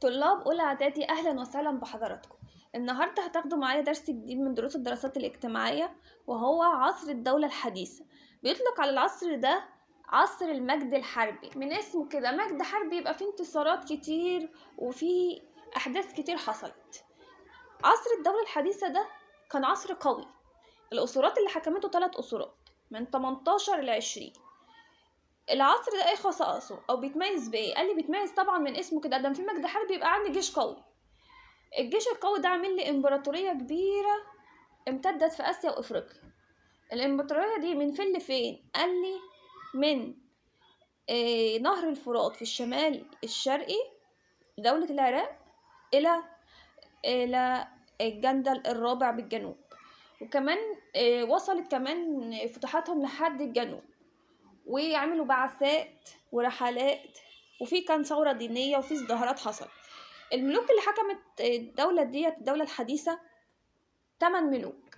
طلاب أولى إعدادي، أهلا وسهلا بحضراتكم. النهاردة هتاخدوا معايا درس جديد من دروس الدراسات الاجتماعية، وهو عصر الدولة الحديثة. بيطلق على العصر ده عصر المجد الحربي، من اسمه كده مجد حربي، يبقى فيه انتصارات كتير وفيه أحداث كتير حصلت. عصر الدولة الحديثة ده كان عصر قوي. الأسرات اللي حكمته 3 أسرات من 18 ل 20. العصر ده ايه خصائصه او بيتميز بايه؟ قال لي بيتميز طبعا من اسمه كده، ادم في مجد حربي يبقى عندي جيش قوي. الجيش القوي ده عامل لي امبراطوريه كبيره امتدت في اسيا وافريقيا. الامبراطوريه دي من فين لفين؟ قال لي من نهر الفرات في الشمال الشرقي دولة العراق الى الجندل الرابع بالجنوب، وكمان وصلت كمان فتوحاتهم لحد الجنوب، ويعملوا بعثات ورحلات، وفي كان ثورة دينية وفي ازدهارات حصلت. الملوك اللي حكمت الدولة ديت الدولة الحديثة 8 ملوك.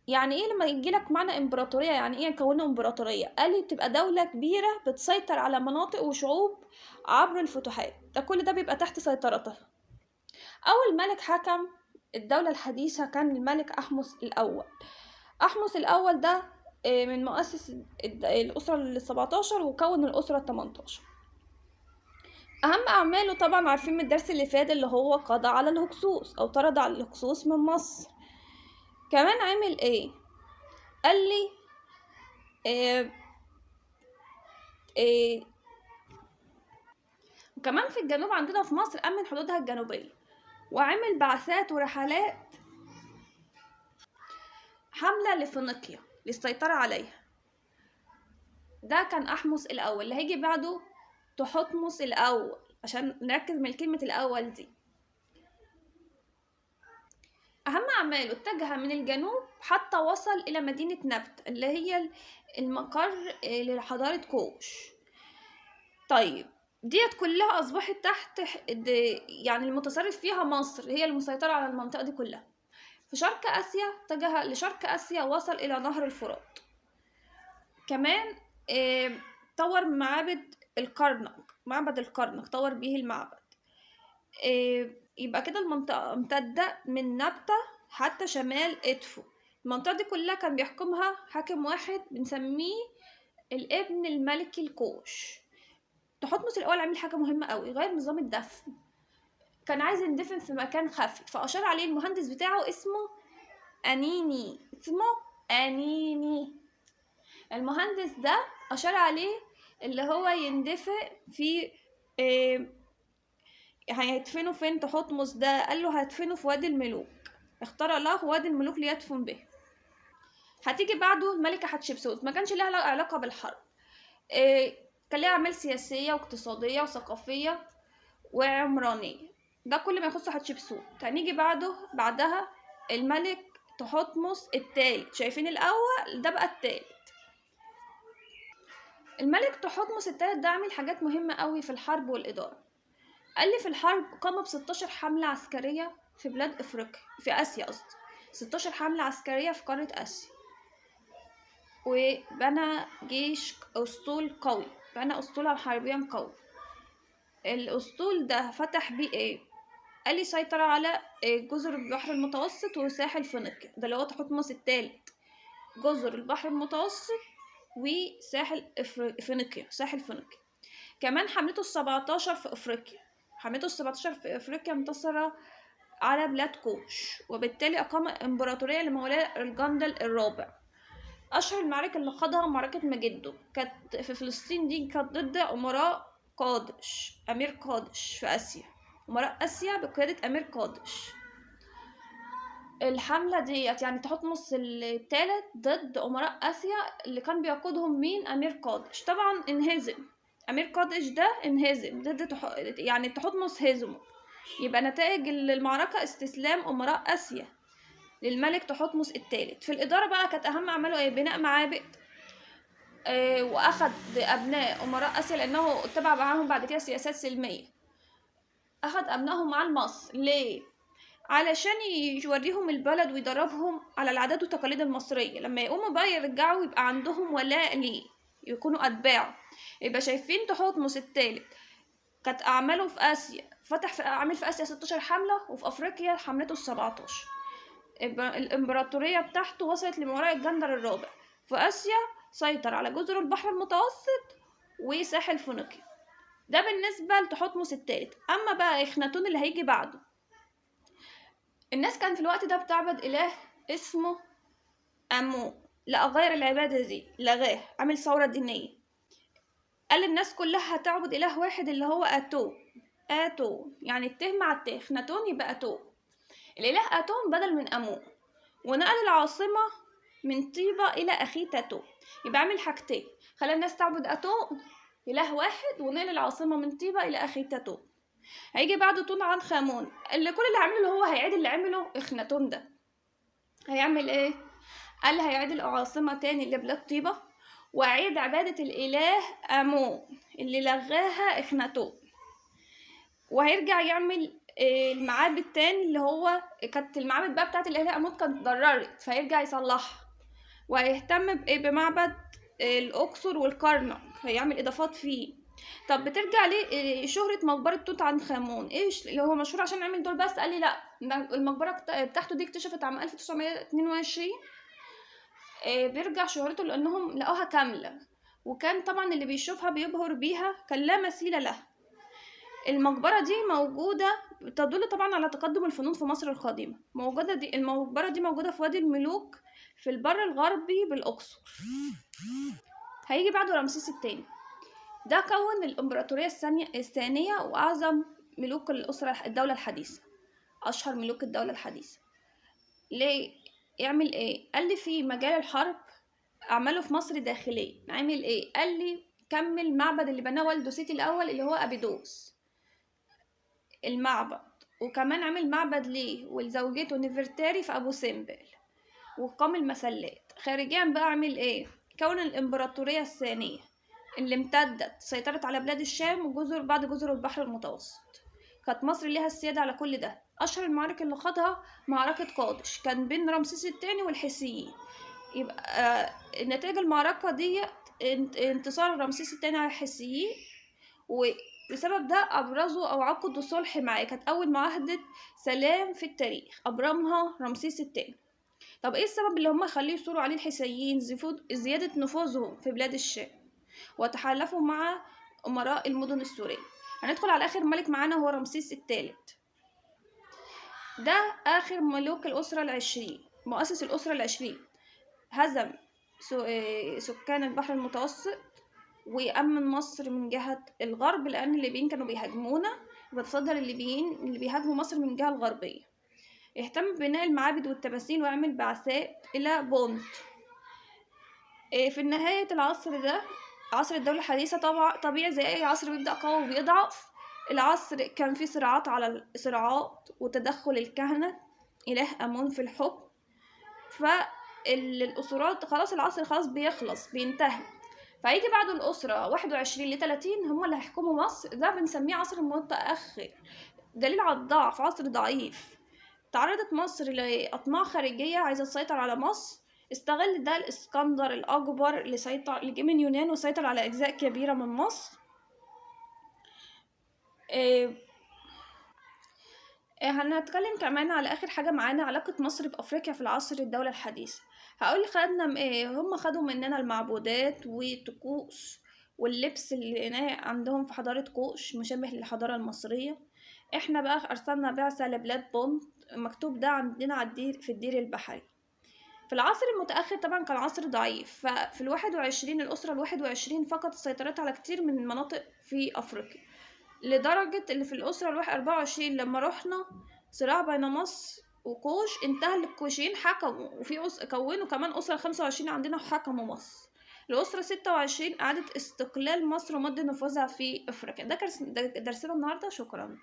يعني ايه لما يجيلك معنى امبراطورية؟ يعني ايه نكونه امبراطورية؟ قال لي بتبقى دولة كبيرة بتسيطر على مناطق وشعوب عبر الفتوحات، ده كل ده بيبقى تحت سيطرتها. أول ملك حكم الدولة الحديثة كان الملك أحمس الأول. أحمس الأول ده من مؤسس الأسرة 17 وكون الأسرة 18. أهم أعماله طبعا عارفين من الدرس اللي فات، اللي هو قضى على الهكسوس أو طرد على الهكسوس من مصر. كمان عمل إيه؟ قال لي وكمان في الجنوب عندنا في مصر أمن حدودها الجنوبية، وعمل بعثات ورحلات حملة لفينيقيا للسيطرة عليها. ده كان أحمس الأول. اللي هيجي بعده تحتمس الأول، عشان نركز من كلمة الأول دي. أهم أعماله اتجه من الجنوب حتى وصل إلى مدينة نبت اللي هي المقر لحضارة كوش. طيب ديت كلها أصبحت تحت يعني المتصرف فيها مصر، هي المسيطرة على المنطقة دي كلها. في شرق آسيا اتجه لشرق آسيا، وصل إلى نهر الفرات. كمان طور معبد الكرنك طور به المعبد. يبقى كده المنطقة امتدت من نبتة حتى شمال إدفو. المنطقة دي كلها كان بيحكمها حاكم واحد بنسميه الابن الملكي الكوش. تحتمس الأول عمل حاجة مهمة قوي، غير نظام الدفن. كان عايز يندفن في مكان خفي، فأشار عليه المهندس بتاعه اسمه أنيني. المهندس ده أشار عليه اللي هو يندفن في هيدفنوا فين تحتمس ده؟ قال له هدفنه في وادي الملوك، اختار له وادي الملوك ليدفن به. هتيجي بعده الملكة حتشبسوت، ما كانش لها علاقة بالحرب. كان لها أعمال سياسية واقتصادية وثقافية وعمرانية، ده كل ما يخص حتشبسوت. هنيجي بعدها الملك تحتمس الثالث. شايفين الأول ده بقى الثالث. الملك تحتمس الثالث ده عمل حاجات مهمة قوي في الحرب والإدارة. قال لي في الحرب قام ب16 حملة عسكرية في بلاد أفريقيا، في آسيا قصدي، 16 حملة عسكرية في قارة آسيا. وبنى جيش أسطول قوي، بنى أسطولا حربيا قوي. الأسطول ده فتح بيه إيه؟ قال لي سيطر على جزر البحر المتوسط وساحل فينيقيا، ده اللي هو تحتمس الثالث. جزر البحر المتوسط وساحل فينيقيا، ساحل فينيقيا. كمان حملته 17 في أفريقيا. حملته 17 في أفريقيا انتصر على بلاد كوش، وبالتالي أقام إمبراطورية لموالاه الجندل الرابع. أشهر المعارك اللي خاضها معركة مجدو، كانت في فلسطين. دي كانت ضد أمير قادش في آسيا، أمراء آسيا بقيادة أمير قادش. الحملة ديت يعني تحتمس الثالث ضد أمراء آسيا اللي كان بيقودهم مين؟ أمير قادش. طبعا انهزم أمير قادش ده، انهزم ضد يعني تحتمس هزمه. يبقى نتائج المعركة استسلام أمراء آسيا للملك تحتمس الثالث. في الإدارة بقى كانت أهم أعماله إيه؟ بناء معابد. وأخذ أبناء أمراء آسيا، لأنه اتبع معاهم بعد كده سياسات سلمية. أخذ أبنائهم مع مصر. ليه؟ علشان يوريهم البلد ويدربهم على العادات والتقاليد المصرية. لما يقوموا بقى يرجعوا يبقى عندهم ولاء ليه، يكونوا أتباعه. يبقى شايفين تحتمس الثالث كانت أعماله في آسيا عامل في آسيا 16 حملة، وفي أفريقيا حملته 17. الإمبراطورية بتاعته وصلت لما وراء الجندر الرابع. في آسيا سيطر على جزر البحر المتوسط وساحل فينيقيا. ده بالنسبة لتحتمس الثالث. أما بقى إخناتون اللي هيجي بعده، الناس كان في الوقت ده بتعبد إله اسمه أمون. لا، غير العبادة دي، لغاه، عمل ثورة دينية. قال الناس كلها هتعبد إله واحد اللي هو آتو، يعني الته مع الته، إخناتون يبقى آتو. الإله آتون بدل من أمون، ونقل العاصمة من طيبة إلى أخيتاتو. يبقى عمل حاجتين، خلى الناس تعبد آتون إله واحد، ونقل العاصمة من طيبة إلى أخيتاتو. هيجي بعده توت عنخ آمون، اللي كل اللي عمله هو هيعيد اللي عمله إخناتون ده. هيعمل إيه؟ قال هيعيد العاصمة تاني لبلاد طيبة، وأعيد عبادة الإله آمون اللي لغاها إخناتون. وهيرجع يعمل المعابد تاني، اللي هو كانت المعابد بقى بتاعت الإله آمون كانت اتضررت، فهيرجع يصلحها. وهيهتم بمعبد الأقصر والكرنك، هيعمل إضافات فيه. طب بترجع ليه شهرة مقبرة توت عنخ آمون؟ ايش اللي هو مشهور عشان عمل دول بس؟ قال لي لا، المقبرة بتاعته دي اكتشفت عام 1922. بيرجع شهرته لأنهم لقوها كاملة، وكان طبعا اللي بيشوفها بيبهر بيها، كان لا مثيل لها. المقبرة دي موجودة، تدل طبعا على تقدم الفنون في مصر القديمة. المقبرة دي موجودة في وادي الملوك في البر الغربي بالأقصر. هيجي بعده رمسيس الثاني. ده كون الإمبراطورية الثانية وأعظم ملوك الدولة الحديثة، أشهر ملوك الدولة الحديثة. ليه؟ يعمل إيه؟ قال لي في مجال الحرب أعمله في مصر داخليا. عمل إيه؟ قال لي كمل معبد اللي بناه والده سيتي الأول اللي هو أبيدوس، المعبد. وكمان عمل معبد ليه ولزوجته نفرتاري في أبو سمبل، وقام المسلات. خارجيا بقى عمل إيه؟ كون الإمبراطورية الثانية اللي امتدت سيطرت على بلاد الشام وجزر بعد جزر البحر المتوسط. كانت مصر ليها السيادة على كل ده. أشهر المعارك اللي خاضها معركة قادش، كان بين رمسيس الثاني والحيثيين. يبقى نتائج المعركة دي انتصار رمسيس الثاني على الحيثيين، وبسبب ده أبرزوا أو عقدوا صلح معاه. كانت أول معاهدة سلام في التاريخ أبرمها رمسيس الثاني. طب إيه السبب اللي هم خليه يثوروا عليه الحيثيين؟ زيادة نفوذهم في بلاد الشام، وتحالفوا مع أمراء المدن السورية. هندخل على آخر ملك معانا هو رمسيس الثالث. ده آخر ملوك الأسرة العشرين، مؤسس الأسرة العشرين. هزم سكان البحر المتوسط، وأمن مصر من جهة الغرب، لأن الليبيين كانوا بيهاجمونا، بتصدر الليبيين اللي بيهاجموا مصر من الجهة الغربية. اهتم ببناء المعابد والتماثيل، وعمل بعثات إلى بونت. في نهاية العصر ده، عصر الدولة الحديثة، طبيعي زي أي عصر بيبدأ قوي وبيضعف. العصر كان فيه صراعات على صراعات، وتدخل الكهنة إله آمون في الحكم. فالأسرات خلاص، العصر خلاص بيخلص بينتهي. فهيجي بعد الأسرة 21 ل30 هم اللي هيحكموا مصر. ده بنسميه عصر متأخر، دليل على الضعف، عصر ضعيف. تعرضت مصر لأطماع خارجية عايزة تسيطر على مصر. استغل ده الإسكندر الأكبر اللي جه من يونان وسيطر على أجزاء كبيرة من مصر. هنتكلم كمان على آخر حاجة معانا، علاقة مصر بأفريقيا في العصر الدولة الحديثة. هقول خدنا هم خدوا مننا المعبودات والطقوس واللبس اللي لقيناه عندهم في حضارة كوش مشابه للحضارة المصرية. احنا بقى أرسلنا بعثة لبلاد بونت، مكتوب ده عندنا في الدير البحري. في العصر المتأخر طبعا كان عصر ضعيف، ففي 21 الأسرة 21 فقط سيطرت على كتير من المناطق في أفريقيا، لدرجة اللي في الأسرة 24 لما رحنا صراع بين مصر وكوش انتهى الكوشيين حكموا، وفي كونوا كمان أسرة 25 عندنا حكموا مصر. الأسرة 26 أعادت استقلال مصر ومد نفوذها في أفريقيا. ده درسنا النهاردة. شكرا.